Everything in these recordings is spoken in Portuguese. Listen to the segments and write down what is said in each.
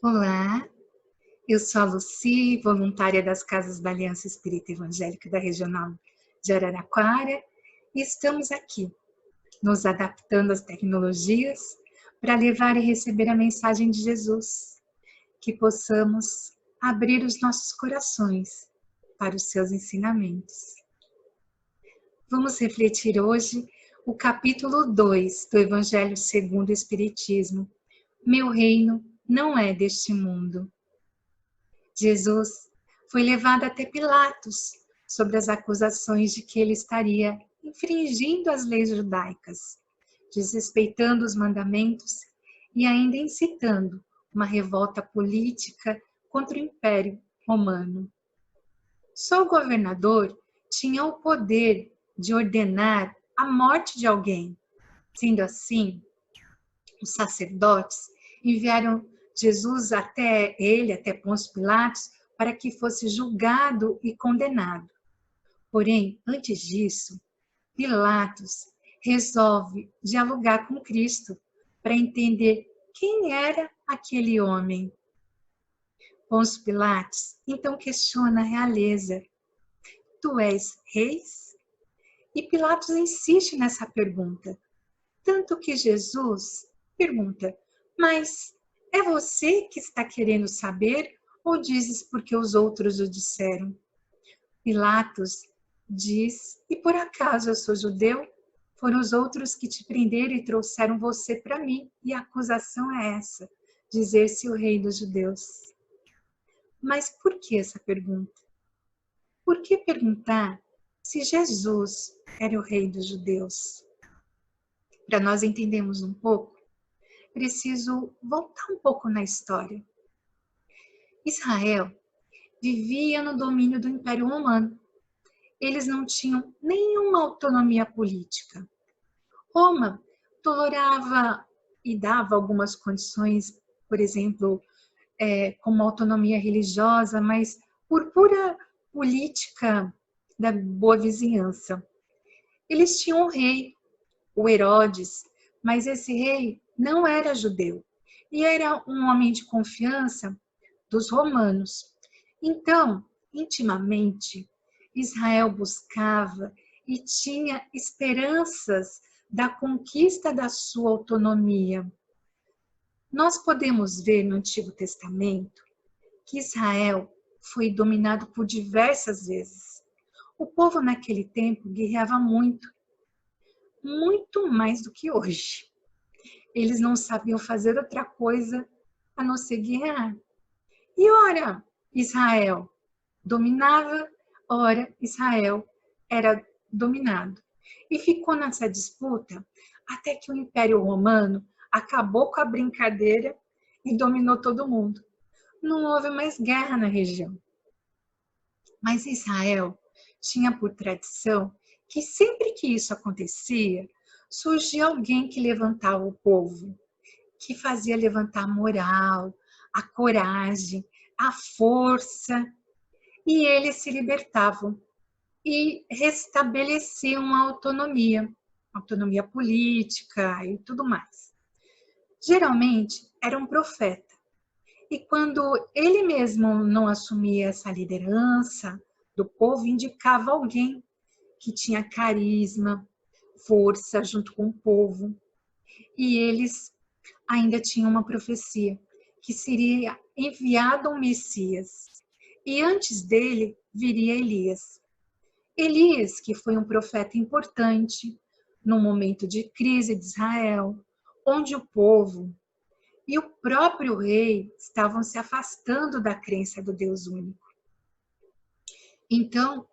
Olá, eu sou a Lucy, voluntária das Casas da Aliança Espírita Evangélica da Regional de Araraquara, e estamos aqui, nos adaptando às tecnologias para levar e receber a mensagem de Jesus, que possamos abrir os nossos corações para os seus ensinamentos. Vamos refletir hoje o capítulo 2 do Evangelho segundo o Espiritismo. Meu reino não é deste mundo. Jesus foi levado até Pilatos sobre as acusações de que ele estaria infringindo as leis judaicas, desrespeitando os mandamentos e ainda incitando uma revolta política contra o Império Romano. Só o governador tinha o poder de ordenar a morte de alguém. Sendo assim, os sacerdotes enviaram Jesus até Pôncio Pilatos, para que fosse julgado e condenado. Porém, antes disso, Pilatos resolve dialogar com Cristo para entender quem era aquele homem. Pôncio Pilatos então questiona a realeza: tu és rei? E Pilatos insiste nessa pergunta, tanto que Jesus pergunta: mas é você que está querendo saber ou dizes porque os outros o disseram? Pilatos diz: e por acaso eu sou judeu? Foram os outros que te prenderam e trouxeram você para mim, e a acusação é essa, dizer-se o rei dos judeus. Mas por que essa pergunta? Por que perguntar se Jesus era o rei dos judeus? Para nós entendermos um pouco, preciso voltar um pouco na história. Israel vivia no domínio do Império Romano. Eles não tinham nenhuma autonomia política. Roma tolerava e dava algumas condições, por exemplo, como autonomia religiosa, mas por pura política da boa vizinhança. Eles tinham um rei, o Herodes, mas esse rei não era judeu e era um homem de confiança dos romanos. Então, intimamente, Israel buscava e tinha esperanças da conquista da sua autonomia. Nós podemos ver no Antigo Testamento que Israel foi dominado por diversas vezes. O povo naquele tempo guerreava muito, muito mais do que hoje. Eles não sabiam fazer outra coisa a não ser guerrear. E ora, Israel dominava, ora, Israel era dominado. E ficou nessa disputa até que o Império Romano acabou com a brincadeira e dominou todo mundo. Não houve mais guerra na região. Mas Israel tinha por tradição que sempre que isso acontecia, surgia alguém que levantava o povo, que fazia levantar a moral, a coragem, a força, e eles se libertavam e restabeleciam a autonomia política e tudo mais. Geralmente era um profeta, e quando ele mesmo não assumia essa liderança do povo, indicava alguém que tinha carisma, força junto com o povo, e eles ainda tinham uma profecia que seria enviado um Messias, e antes dele viria Elias. Elias, que foi um profeta importante no momento de crise de Israel, onde o povo e o próprio rei estavam se afastando da crença do Deus único. Então,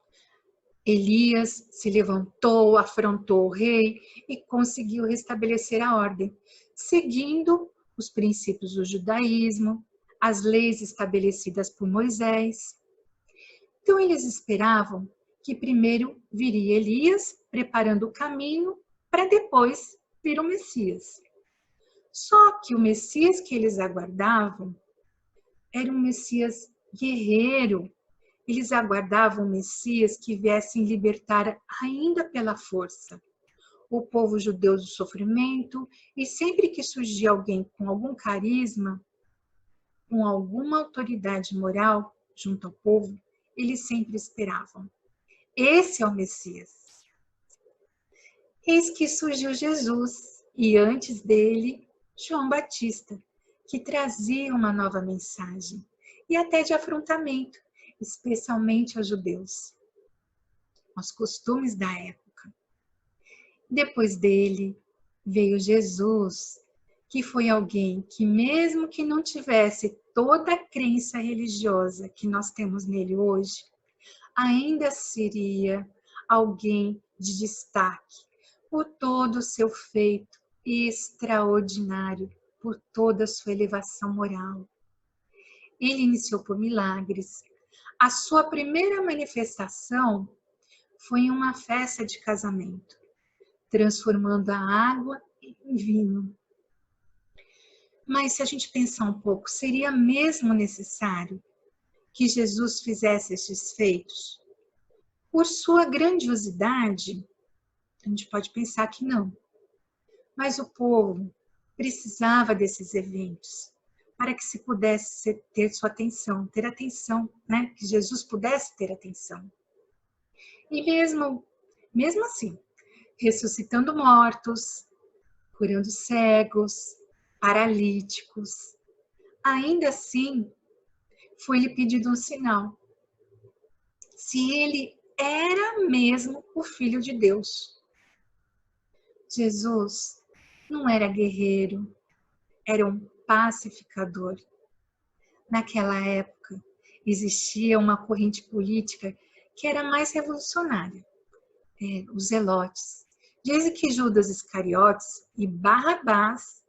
Elias se levantou, afrontou o rei e conseguiu restabelecer a ordem, seguindo os princípios do judaísmo, as leis estabelecidas por Moisés. Então, eles esperavam que primeiro viria Elias, preparando o caminho, para depois vir o Messias. Só que o Messias que eles aguardavam era um Messias guerreiro. Eles aguardavam um Messias que viesse libertar ainda pela força o povo judeu do sofrimento, e sempre que surgia alguém com algum carisma, com alguma autoridade moral junto ao povo, eles sempre esperavam: esse é o Messias. Eis que surgiu Jesus, e antes dele, João Batista, que trazia uma nova mensagem, e até de afrontamento, especialmente aos judeus, aos costumes da época. Depois dele, veio Jesus, que foi alguém que, mesmo que não tivesse toda a crença religiosa que nós temos nele hoje, ainda seria alguém de destaque por todo o seu feito extraordinário, por toda a sua elevação moral. Ele iniciou por milagres. A sua primeira manifestação foi em uma festa de casamento, transformando a água em vinho. Mas se a gente pensar um pouco, seria mesmo necessário que Jesus fizesse estes feitos? Por sua grandiosidade, a gente pode pensar que não. Mas o povo precisava desses eventos para que se pudesse ter sua atenção, ter atenção, né? Que Jesus pudesse ter atenção. E mesmo assim, ressuscitando mortos, curando cegos, paralíticos, ainda assim, foi-lhe pedido um sinal. Se ele era mesmo o Filho de Deus. Jesus não era guerreiro, era um pacificador. Naquela época, existia uma corrente política que era mais revolucionária, os zelotes. Dizem que Judas Iscariotes e Barrabás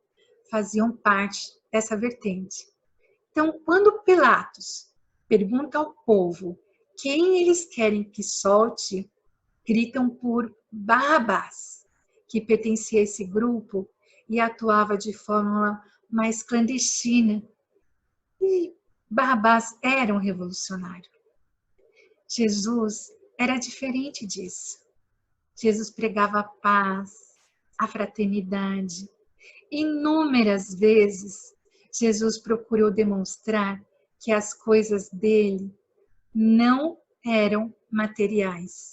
faziam parte dessa vertente. Então, quando Pilatos pergunta ao povo quem eles querem que solte, gritam por Barrabás, que pertencia a esse grupo e atuava de forma mais clandestina. E Barrabás era um revolucionário. Jesus era diferente disso. Jesus pregava a paz, a fraternidade. Inúmeras vezes, Jesus procurou demonstrar que as coisas dele não eram materiais.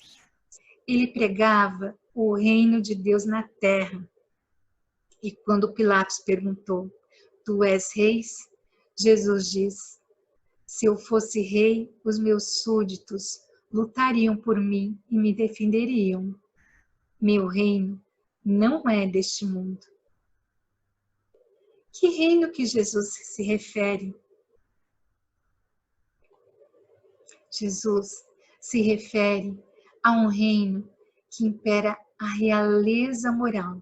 Ele pregava o reino de Deus na terra. E quando Pilatos perguntou: "Tu és rei?", Jesus diz: "Se eu fosse rei, os meus súditos lutariam por mim e me defenderiam. Meu reino não é deste mundo." Que reino que Jesus se refere? Jesus se refere a um reino que impera a realeza moral.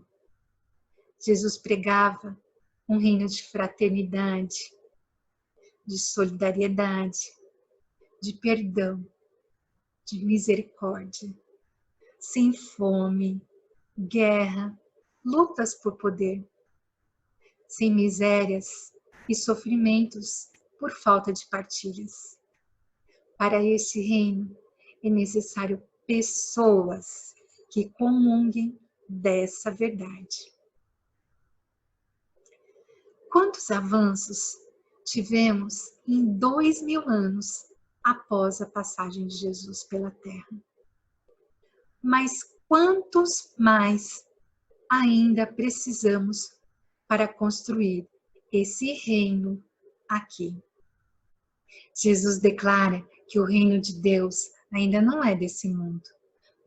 Jesus pregava um reino de fraternidade, de solidariedade, de perdão, de misericórdia, sem fome, guerra, lutas por poder, sem misérias e sofrimentos por falta de partilhas. Para este reino é necessário pessoas que comunguem dessa verdade. Quantos avanços tivemos em 2000 anos após a passagem de Jesus pela Terra? Mas quantos mais ainda precisamos para construir esse reino aqui? Jesus declara que o reino de Deus ainda não é desse mundo.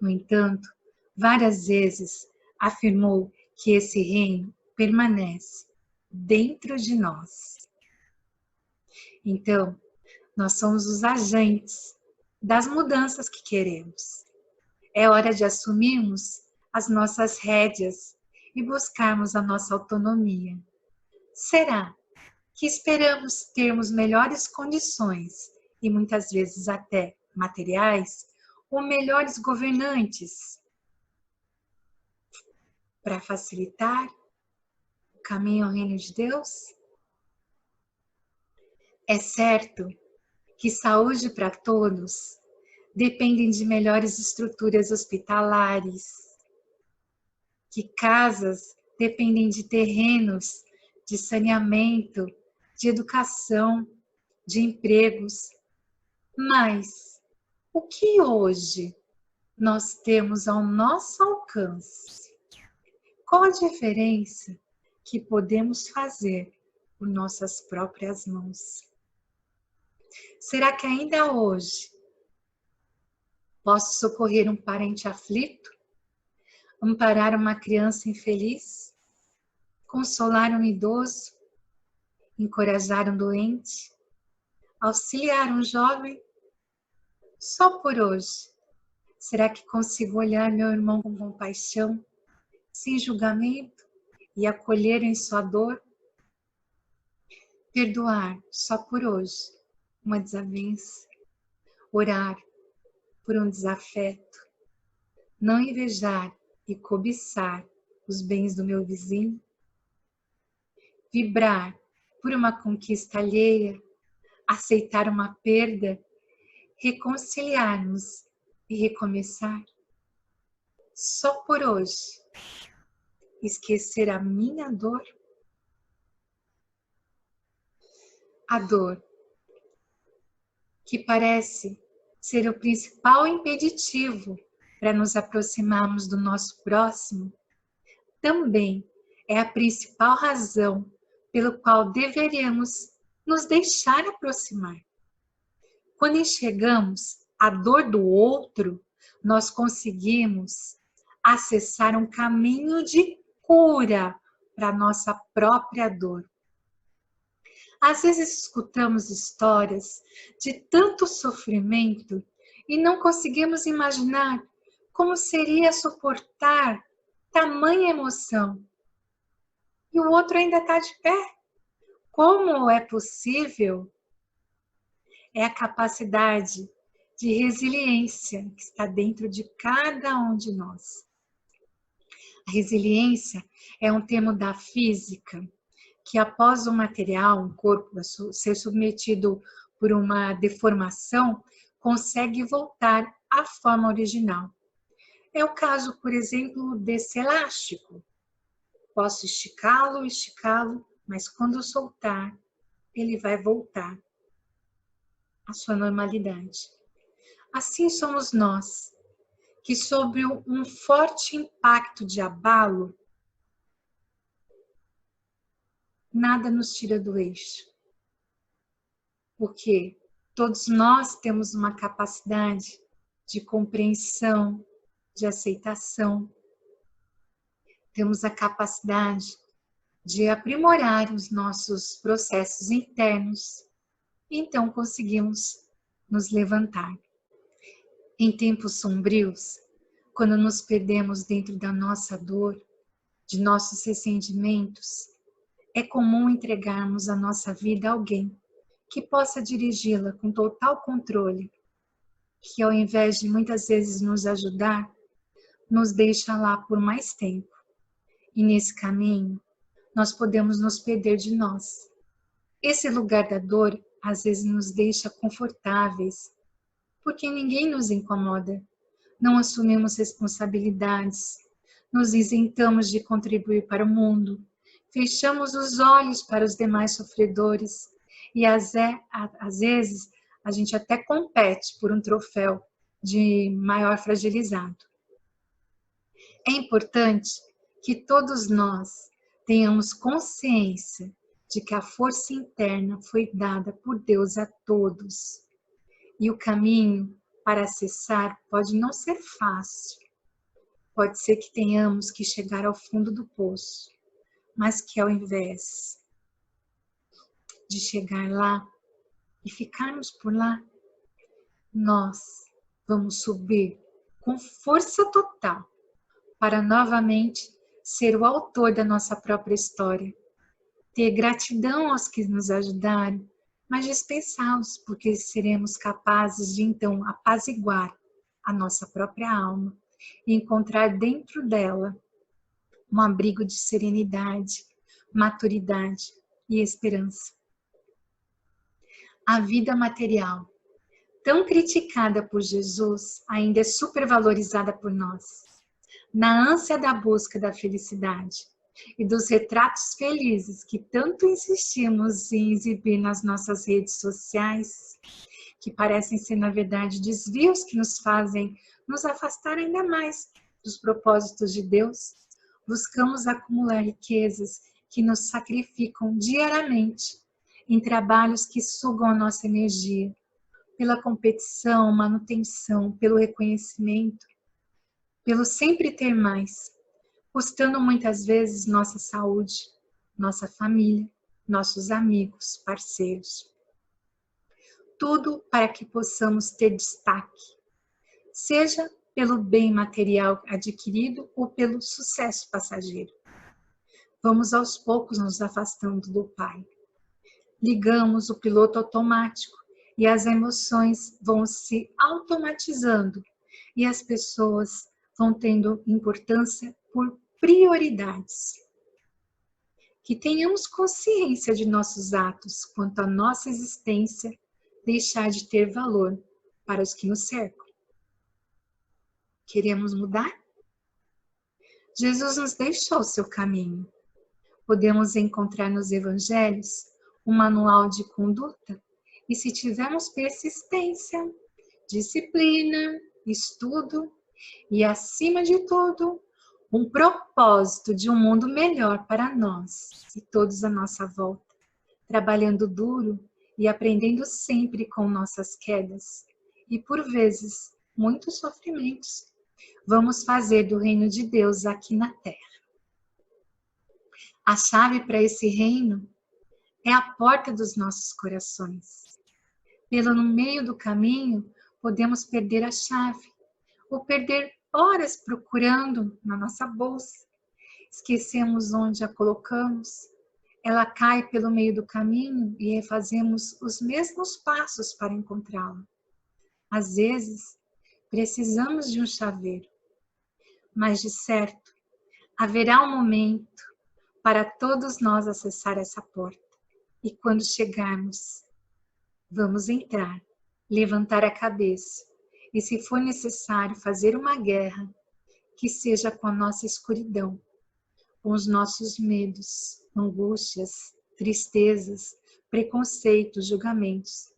No entanto, várias vezes afirmou que esse reino permanece dentro de nós. Então, nós somos os agentes das mudanças que queremos. É hora de assumirmos as nossas rédeas e buscarmos a nossa autonomia. Será que esperamos termos melhores condições e muitas vezes até materiais ou melhores governantes para facilitar o caminho ao reino de Deus? É certo que saúde para todos depende de melhores estruturas hospitalares, que casas dependem de terrenos, de saneamento, de educação, de empregos. Mas o que hoje nós temos ao nosso alcance? Qual a diferença que podemos fazer por nossas próprias mãos? Será que ainda hoje posso socorrer um parente aflito? Amparar uma criança infeliz? Consolar um idoso? Encorajar um doente? Auxiliar um jovem? Só por hoje, será que consigo olhar meu irmão com compaixão, sem julgamento e acolher em sua dor? Perdoar só por hoje uma desavença, orar por um desafeto, não invejar e cobiçar os bens do meu vizinho, vibrar por uma conquista alheia, aceitar uma perda, reconciliarmos e recomeçar. Só por hoje, esquecer a minha dor. A dor, que parece ser o principal impeditivo para nos aproximarmos do nosso próximo, também é a principal razão pelo qual deveríamos nos deixar aproximar. Quando enxergamos a dor do outro, nós conseguimos acessar um caminho de cura para a nossa própria dor. Às vezes escutamos histórias de tanto sofrimento e não conseguimos imaginar como seria suportar tamanha emoção. E o outro ainda está de pé. Como é possível? É a capacidade de resiliência que está dentro de cada um de nós. A resiliência é um termo da física que após o material, um corpo ser submetido por uma deformação, consegue voltar à forma original. É o caso, por exemplo, desse elástico. Posso esticá-lo, mas quando soltar, ele vai voltar à sua normalidade. Assim somos nós, que sob um forte impacto de abalo, nada nos tira do eixo. Porque todos nós temos uma capacidade de compreensão, de aceitação. Temos a capacidade de aprimorar os nossos processos internos. Então conseguimos nos levantar. Em tempos sombrios, quando nos perdemos dentro da nossa dor, de nossos ressentimentos, é comum entregarmos a nossa vida a alguém que possa dirigi-la com total controle, que ao invés de muitas vezes nos ajudar, nos deixa lá por mais tempo. E nesse caminho, nós podemos nos perder de nós. Esse lugar da dor, às vezes, nos deixa confortáveis, porque ninguém nos incomoda. Não assumimos responsabilidades, nos isentamos de contribuir para o mundo, fechamos os olhos para os demais sofredores e às vezes a gente até compete por um troféu de maior fragilizado. É importante que todos nós tenhamos consciência de que a força interna foi dada por Deus a todos. E o caminho para acessar pode não ser fácil. Pode ser que tenhamos que chegar ao fundo do poço, mas que ao invés de chegar lá e ficarmos por lá, nós vamos subir com força total para novamente ser o autor da nossa própria história. Ter gratidão aos que nos ajudaram, mas dispensá-los, porque seremos capazes de então apaziguar a nossa própria alma e encontrar dentro dela um abrigo de serenidade, maturidade e esperança. A vida material, tão criticada por Jesus, ainda é supervalorizada por nós. Na ânsia da busca da felicidade, e dos retratos felizes que tanto insistimos em exibir nas nossas redes sociais, que parecem ser, na verdade, desvios que nos fazem nos afastar ainda mais dos propósitos de Deus, buscamos acumular riquezas que nos sacrificam diariamente em trabalhos que sugam a nossa energia, pela competição, manutenção, pelo reconhecimento, pelo sempre ter mais, custando muitas vezes nossa saúde, nossa família, nossos amigos, parceiros. Tudo para que possamos ter destaque, seja pelo bem material adquirido ou pelo sucesso passageiro. Vamos aos poucos nos afastando do Pai. Ligamos o piloto automático e as emoções vão se automatizando e as pessoas vão tendo importância por prioridades. Que tenhamos consciência de nossos atos quanto à nossa existência deixar de ter valor para os que nos cercam. Queremos mudar? Jesus nos deixou o seu caminho. Podemos encontrar nos evangelhos um manual de conduta e, se tivermos persistência, disciplina, estudo e, acima de tudo, um propósito de um mundo melhor para nós e todos à nossa volta, trabalhando duro e aprendendo sempre com nossas quedas e, por vezes, muitos sofrimentos, vamos fazer do reino de Deus aqui na Terra. A chave para esse reino é a porta dos nossos corações. No meio do caminho, podemos perder a chave ou perder horas procurando na nossa bolsa. Esquecemos onde a colocamos. Ela cai pelo meio do caminho e refazemos os mesmos passos para encontrá-la. Às vezes, precisamos de um chaveiro, mas de certo, haverá um momento para todos nós acessar essa porta. E quando chegarmos, vamos entrar, levantar a cabeça e, se for necessário, fazer uma guerra, que seja com a nossa escuridão, com os nossos medos, angústias, tristezas, preconceitos, julgamentos,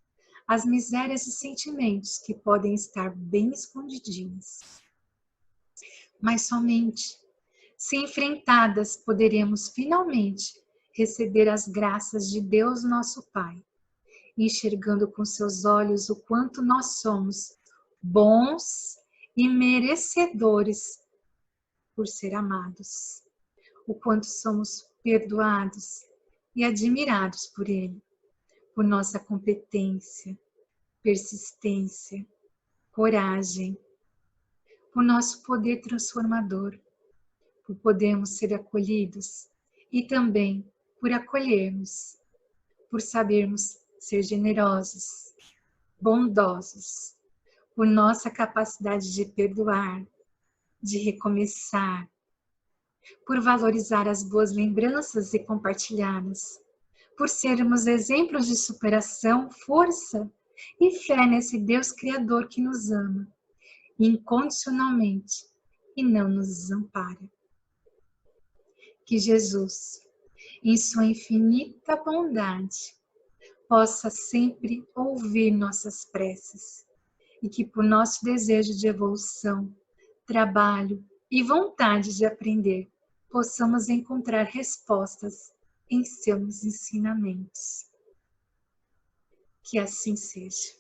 as misérias e sentimentos que podem estar bem escondidinhos. Mas somente se enfrentadas poderemos finalmente receber as graças de Deus nosso Pai, enxergando com seus olhos o quanto nós somos bons e merecedores por ser amados, o quanto somos perdoados e admirados por Ele, por nossa competência, persistência, coragem, por nosso poder transformador, por podermos ser acolhidos e também por acolhermos, por sabermos ser generosos, bondosos, por nossa capacidade de perdoar, de recomeçar, por valorizar as boas lembranças e compartilhá-las, por sermos exemplos de superação, força e fé nesse Deus Criador que nos ama incondicionalmente e não nos desampara. Que Jesus, em sua infinita bondade, possa sempre ouvir nossas preces e que, por nosso desejo de evolução, trabalho e vontade de aprender, possamos encontrar respostas em seus ensinamentos. Que assim seja.